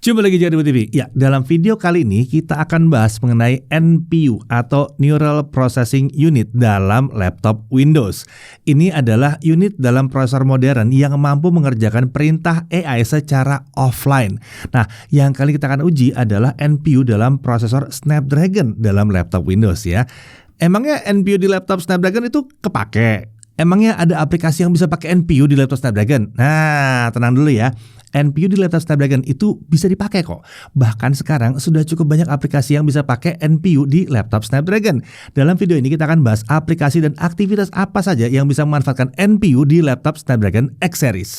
Jumpa lagi di TV. Ya, dalam video kali ini kita akan bahas mengenai NPU atau Neural Processing Unit dalam laptop Windows. Ini adalah unit dalam prosesor modern yang mampu mengerjakan perintah AI secara offline. Nah, yang kali kita akan uji adalah NPU dalam prosesor Snapdragon dalam laptop Windows ya. Emangnya NPU di laptop Snapdragon itu kepake? Emangnya ada aplikasi yang bisa pakai NPU di laptop Snapdragon? Nah, tenang dulu ya. NPU di laptop Snapdragon itu bisa dipakai kok. Bahkan sekarang sudah cukup banyak aplikasi yang bisa pakai NPU di laptop Snapdragon. Dalam video ini kita akan bahas aplikasi dan aktivitas apa saja yang bisa memanfaatkan NPU di laptop Snapdragon X Series.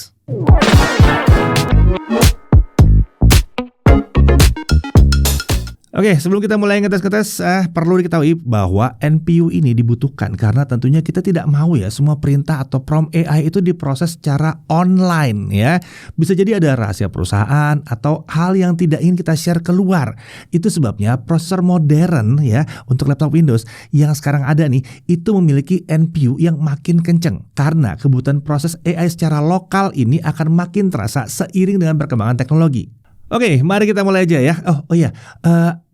Oke, sebelum kita mulai ngetes-ngetes, perlu diketahui bahwa NPU ini dibutuhkan karena tentunya kita tidak mau ya semua perintah atau prompt AI itu diproses secara online ya. Bisa jadi ada rahasia perusahaan atau hal yang tidak ingin kita share keluar. Itu sebabnya prosesor modern ya untuk laptop Windows yang sekarang ada nih itu memiliki NPU yang makin kenceng karena kebutuhan proses AI secara lokal ini akan makin terasa seiring dengan perkembangan teknologi. Oke, mari kita mulai aja ya.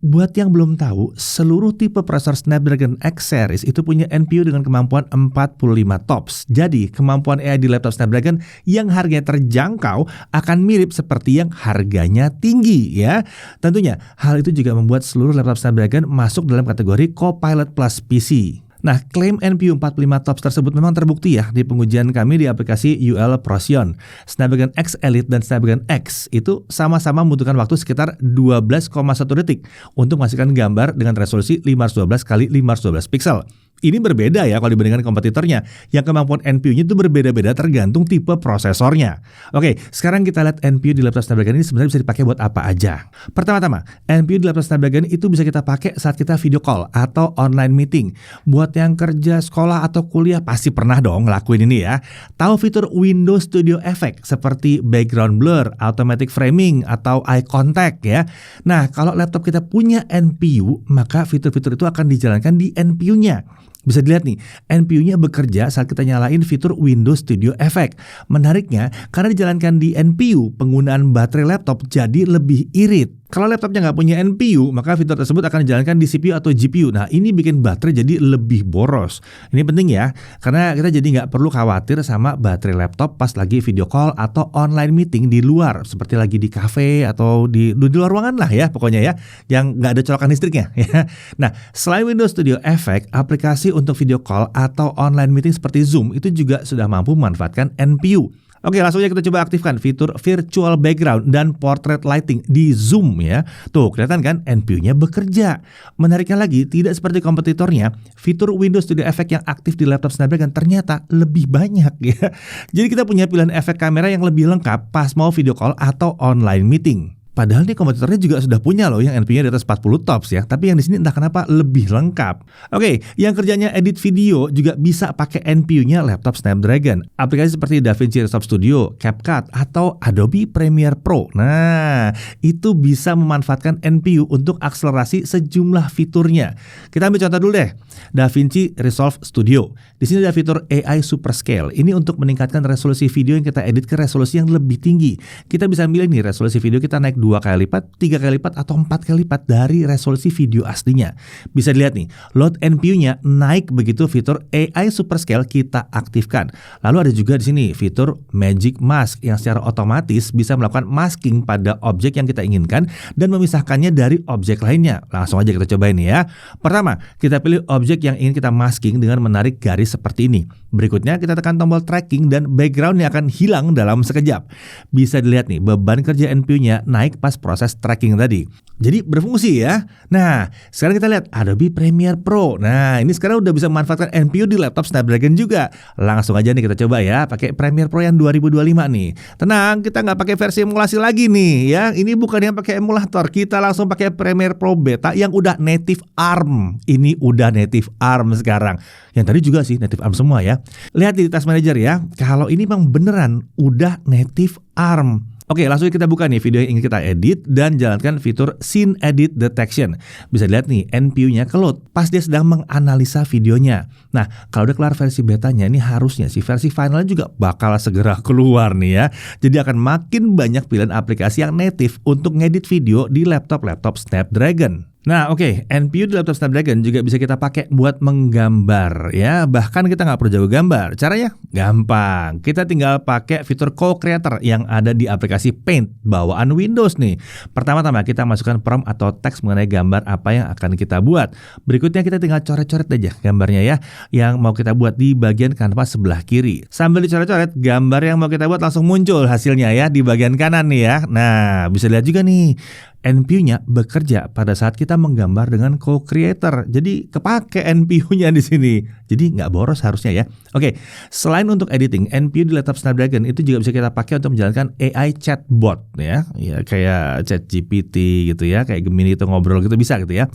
Buat yang belum tahu, seluruh tipe prosesor Snapdragon X Series itu punya NPU dengan kemampuan 45 TOPS. Jadi, kemampuan AI di laptop Snapdragon yang harganya terjangkau akan mirip seperti yang harganya tinggi ya. Tentunya, hal itu juga membuat seluruh laptop Snapdragon masuk dalam kategori Copilot Plus PC. Nah, klaim NPU 45 TOPS tersebut memang terbukti ya di pengujian kami di aplikasi UL Procyon. Snapdragon X Elite dan Snapdragon X itu sama-sama membutuhkan waktu sekitar 12,1 detik untuk menghasilkan gambar dengan resolusi 512 x 512 pixel. Ini berbeda ya kalau dibandingkan kompetitornya, yang kemampuan NPU-nya itu berbeda-beda tergantung tipe prosesornya. Oke, sekarang kita lihat NPU di laptop Snapdragon ini sebenarnya bisa dipakai buat apa aja. Pertama-tama, NPU di laptop Snapdragon itu bisa kita pakai saat kita video call atau online meeting. Buat yang kerja, sekolah, atau kuliah pasti pernah dong ngelakuin ini ya. Tahu fitur Windows Studio Effect seperti background blur, automatic framing, atau eye contact ya. Nah, kalau laptop kita punya NPU, maka fitur-fitur itu akan dijalankan di NPU-nya. Bisa dilihat nih, NPU-nya bekerja saat kita nyalain fitur Windows Studio Effect. Menariknya, karena dijalankan di NPU, penggunaan baterai laptop jadi lebih irit. Kalau laptopnya nggak punya NPU, maka fitur tersebut akan dijalankan di CPU atau GPU. Nah, ini bikin baterai jadi lebih boros. Ini penting ya, karena kita jadi nggak perlu khawatir sama baterai laptop pas lagi video call atau online meeting di luar. Seperti lagi di cafe atau di luar ruangan lah ya, pokoknya ya, yang nggak ada colokan listriknya. Ya. Nah, selain Windows Studio Effect, aplikasi untuk video call atau online meeting seperti Zoom itu juga sudah mampu memanfaatkan NPU. Oke, langsung aja kita coba aktifkan fitur Virtual Background dan Portrait Lighting di Zoom ya. Tuh, kelihatan kan NPU-nya bekerja. Menariknya lagi, tidak seperti kompetitornya, fitur Windows Studio Effect yang aktif di laptop Snapdragon ternyata lebih banyak ya. Jadi kita punya pilihan efek kamera yang lebih lengkap pas mau video call atau online meeting. Padahal nih kompetitornya juga sudah punya loh yang NPU-nya di atas 40 TOPS ya. Tapi yang di sini entah kenapa lebih lengkap. Oke, yang kerjanya edit video juga bisa pakai NPU-nya laptop Snapdragon. Aplikasi seperti DaVinci Resolve Studio, CapCut, atau Adobe Premiere Pro. Nah, itu bisa memanfaatkan NPU untuk akselerasi sejumlah fiturnya. Kita ambil contoh dulu deh. DaVinci Resolve Studio. Di sini ada fitur AI Super Scale. Ini untuk meningkatkan resolusi video yang kita edit ke resolusi yang lebih tinggi. Kita bisa milih nih resolusi video kita naik 2 kali lipat, 3 kali lipat, atau 4 kali lipat dari resolusi video aslinya. Bisa dilihat nih, load NPU-nya naik begitu fitur AI Super Scale kita aktifkan. Lalu ada juga di sini fitur Magic Mask yang secara otomatis bisa melakukan masking pada objek yang kita inginkan dan memisahkannya dari objek lainnya. Langsung aja kita cobain ya. Pertama, kita pilih objek yang ingin kita masking dengan menarik garis seperti ini. Berikutnya kita tekan tombol tracking dan background-nya akan hilang dalam sekejap. Bisa dilihat nih, beban kerja NPU-nya naik pas proses tracking tadi. Jadi berfungsi ya. Nah, sekarang kita lihat Adobe Premiere Pro. Nah, ini sekarang udah bisa memanfaatkan NPU di laptop Snapdragon juga. Langsung aja nih kita coba ya, pakai Premiere Pro yang 2025 nih. Tenang, kita nggak pakai versi emulasi lagi nih ya. Ini bukan yang pakai emulator. Kita langsung pakai Premiere Pro Beta yang udah native ARM. Ini udah native ARM sekarang. Yang tadi juga sih native ARM semua ya. Lihat di Task Manager ya. Kalau ini memang beneran udah native ARM. Oke, langsung kita buka nih video yang ingin kita edit dan jalankan fitur Scene Edit Detection. Bisa dilihat nih, NPU-nya keload pas dia sedang menganalisa videonya. Nah, kalau udah kelar versi betanya, ini harusnya si versi finalnya juga bakal segera keluar nih ya. Jadi akan makin banyak pilihan aplikasi yang native untuk ngedit video di laptop-laptop Snapdragon. Nah oke, NPU di laptop Snapdragon juga bisa kita pakai buat menggambar ya. Bahkan kita nggak perlu jago gambar. Caranya gampang. Kita tinggal pakai fitur Co-Creator yang ada di aplikasi Paint bawaan Windows nih. Pertama-tama kita masukkan prompt atau teks mengenai gambar apa yang akan kita buat. Berikutnya kita tinggal coret-coret aja gambarnya ya, yang mau kita buat di bagian kanvas sebelah kiri. Sambil dicoret-coret, gambar yang mau kita buat langsung muncul hasilnya ya di bagian kanan nih ya. Nah, bisa lihat juga nih, NPU-nya bekerja pada saat kita menggambar dengan Co-Creator. Jadi kepake NPU-nya di sini. Jadi nggak boros harusnya ya. Oke, selain untuk editing, NPU di laptop Snapdragon itu juga bisa kita pakai untuk menjalankan AI chatbot ya. Ya kayak ChatGPT gitu ya, kayak Gemini itu ngobrol gitu bisa gitu ya.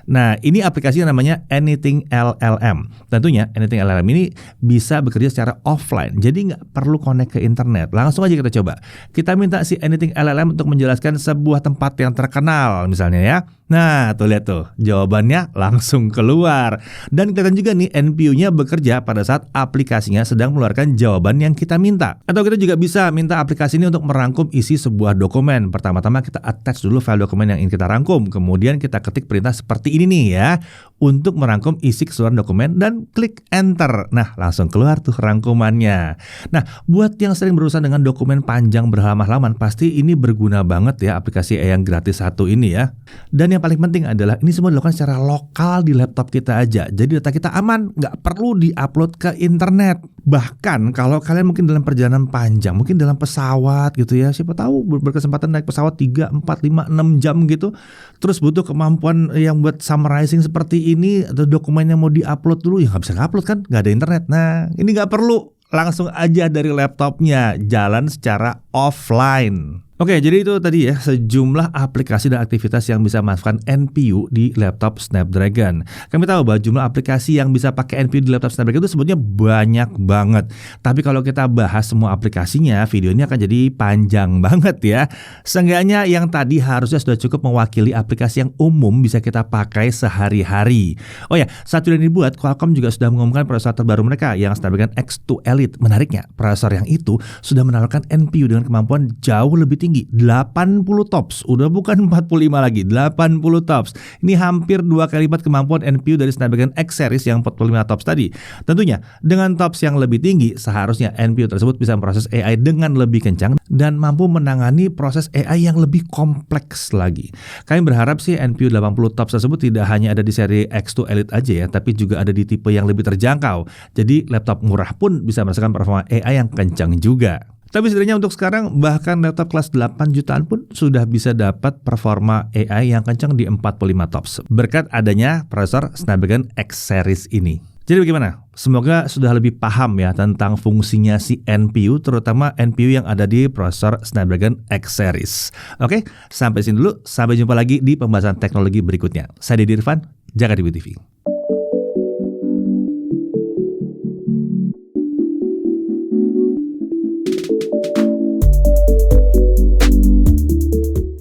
Nah, ini aplikasi yang namanya Anything LLM. Tentunya Anything LLM ini bisa bekerja secara offline. Jadi nggak perlu connect ke internet. Langsung aja kita coba. Kita minta si Anything LLM untuk menjelaskan sebuah tempat yang terkenal misalnya ya. Nah, tuh lihat tuh, jawabannya langsung keluar. Dan kelihatan juga nih NPU-nya bekerja pada saat aplikasinya sedang mengeluarkan jawaban yang kita minta. Atau kita juga bisa minta aplikasi ini untuk merangkum isi sebuah dokumen. Pertama-tama kita attach dulu file dokumen yang ingin kita rangkum. Kemudian kita ketik perintah seperti ini nih ya, untuk merangkum isi keseluruhan dokumen dan klik enter. Nah, langsung keluar tuh rangkumannya. Nah, buat yang sering berurusan dengan dokumen panjang berhalaman-halaman, pasti ini berguna banget ya aplikasi yang gratis satu ini ya. Dan yang paling penting adalah ini semua dilakukan secara lokal di laptop kita aja. Jadi data kita aman, nggak perlu diupload ke internet. Bahkan kalau kalian mungkin dalam perjalanan panjang, mungkin dalam pesawat gitu ya, siapa tahu berkesempatan naik pesawat 3, 4, 5, 6 jam gitu, terus butuh kemampuan yang buat summarizing seperti ini, atau dokumen yang mau diupload dulu, ya nggak bisa upload kan, nggak ada internet. Nah, ini nggak perlu, langsung aja dari laptopnya, jalan secara offline. Oke, jadi itu tadi ya sejumlah aplikasi dan aktivitas yang bisa memanfaatkan NPU di laptop Snapdragon. Kami tahu bahwa jumlah aplikasi yang bisa pakai NPU di laptop Snapdragon itu sebetulnya banyak banget. Tapi kalau kita bahas semua aplikasinya, video ini akan jadi panjang banget ya. Seenggaknya yang tadi harusnya sudah cukup mewakili aplikasi yang umum bisa kita pakai sehari-hari. Oh ya, saat video ini dibuat, Qualcomm juga sudah mengumumkan prosesor terbaru mereka yang Snapdragon X2 Elite. Menariknya, prosesor yang itu sudah menawarkan NPU dengan kemampuan jauh lebih tinggi, 80 tops, udah bukan 45 lagi, 80 tops. Ini hampir 2 kali lipat kemampuan NPU dari Snapdragon X series yang 45 tops tadi. Tentunya dengan tops yang lebih tinggi, seharusnya NPU tersebut bisa memproses AI dengan lebih kencang dan mampu menangani proses AI yang lebih kompleks lagi. Kami berharap sih NPU 80 tops tersebut tidak hanya ada di seri X2 Elite aja ya, tapi juga ada di tipe yang lebih terjangkau. Jadi laptop murah pun bisa merasakan performa AI yang kencang juga. Tapi sebenarnya untuk sekarang bahkan laptop kelas 8 jutaan pun sudah bisa dapat performa AI yang kencang di 45 tops berkat adanya prosesor Snapdragon X series ini. Jadi bagaimana? Semoga sudah lebih paham ya tentang fungsinya si NPU, terutama NPU yang ada di prosesor Snapdragon X series. Oke, sampai sini dulu. Sampai jumpa lagi di pembahasan teknologi berikutnya. Saya Deddy Irfan, jaga TV.